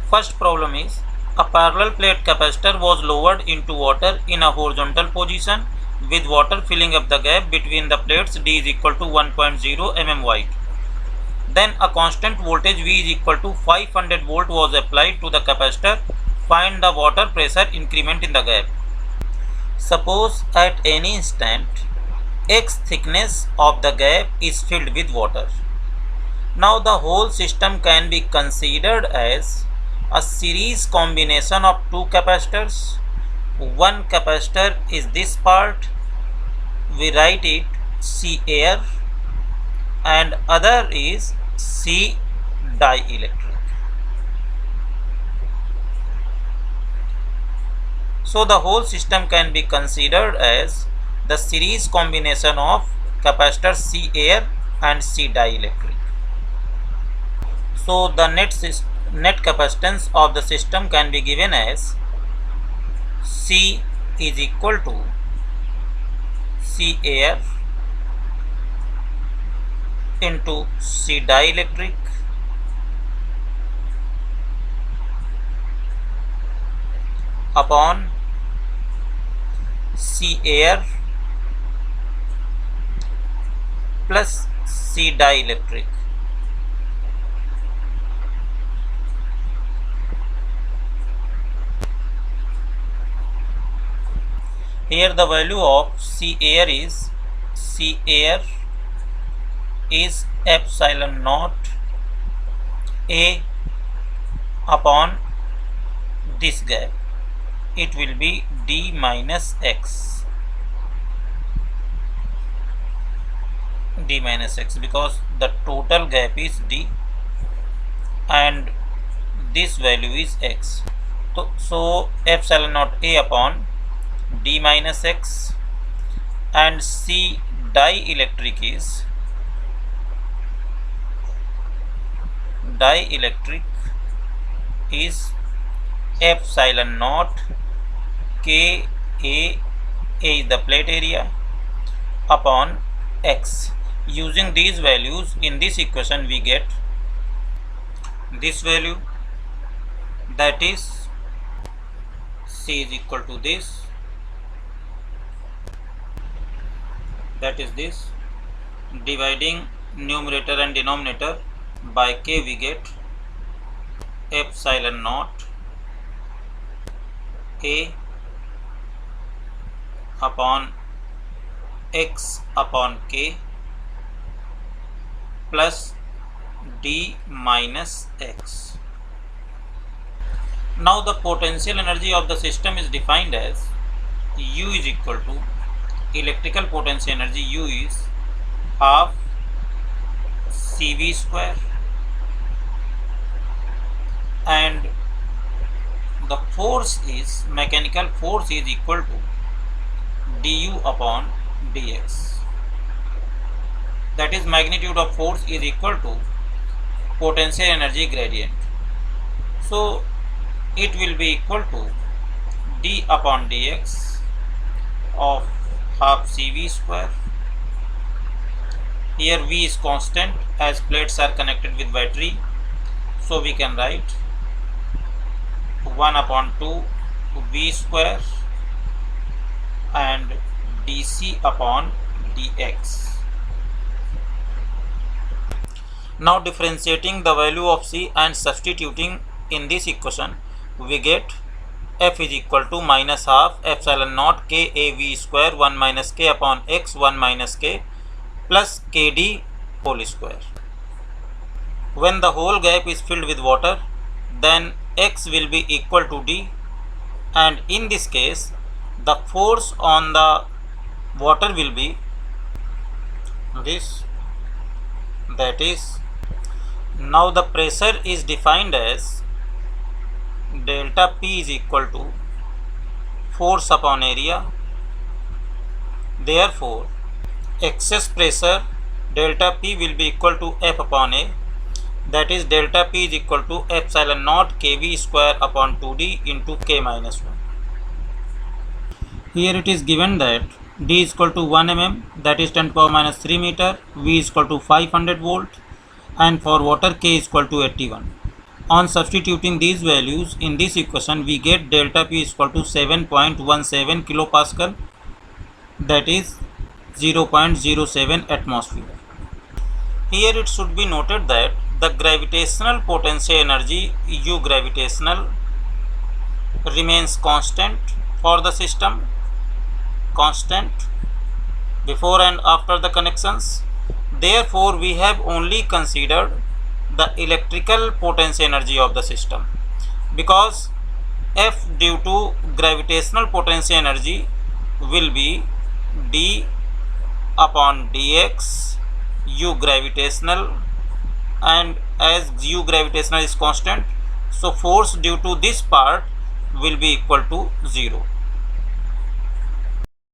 First problem is a parallel plate capacitor was lowered into water in a horizontal position with water filling up the gap between the plates. D is equal to 1.0 mm wide. Then a constant voltage V is equal to 500 volt was applied to the capacitor. Find the water pressure increment in the gap. Suppose at any instant X thickness of the gap is filled with water. Now the whole system can be considered as a series combination of two capacitors. One capacitor is this part, we write it C air, and other is C dielectric. So the whole system can be considered as the series combination of capacitor C air and C dielectric. So the net capacitance of the system can be given as C is equal to C air into C dielectric upon C air plus C dielectric. Here the value of C air is epsilon naught A upon this gap. It will be D minus X. D minus X, because the total gap is D and this value is X. So epsilon naught A upon D minus X, and C dielectric is epsilon naught K A is the plate area upon X. Using these values in this equation we get this value, that is C is equal to this, that is this. Dividing numerator and denominator by K we get epsilon naught A upon X upon K plus D minus X. Now the potential energy of the system is defined as U is equal to electrical potential energy. U is half CV square, and the force is mechanical force is equal to du upon dx. That is, magnitude of force is equal to potential energy gradient. So it will be equal to d upon dx of half CV square. Here V is constant as plates are connected with battery, so we can write 1 upon 2 V square and dc upon dx. Now differentiating the value of C and substituting in this equation, we get F is equal to minus half epsilon naught K A V square 1 minus K upon X 1 minus K plus KD whole square. When the whole gap is filled with water, then X will be equal to D, and in this case the force on the water will be this, that is, now the pressure is defined as delta P is equal to force upon area. Therefore excess pressure delta P will be equal to F upon A, that is delta P is equal to epsilon naught kV square upon 2D into K minus 1. Here it is given that D is equal to 1 mm, that is 10 to the power minus 3 meter, V is equal to 500 volt, and for water K is equal to 81. On substituting these values in this equation, we get delta P is equal to 7.17 kilopascal, that is 0.07 atmosphere. Here it should be noted that the gravitational potential energy U gravitational remains constant for the system, constant before and after the connections. Therefore, we have only considered the electrical potential energy of the system, because F due to gravitational potential energy will be d upon dx U gravitational, and as U gravitational is constant, so force due to this part will be equal to 0.